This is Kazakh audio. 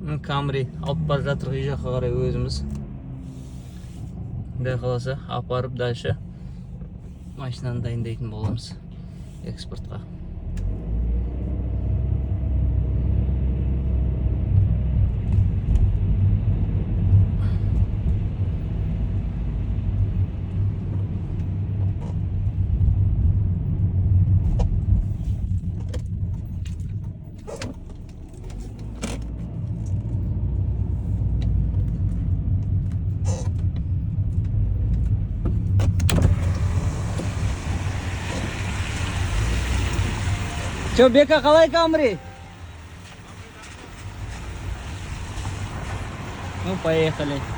Камри алып бара жатырмыз үй жаққа қарай өзіміз. Құдай қаласа апарып дальше машинаны дайындайтын боламыз экспортқа. Че, Бека, қалай Камри? Ну, поехали.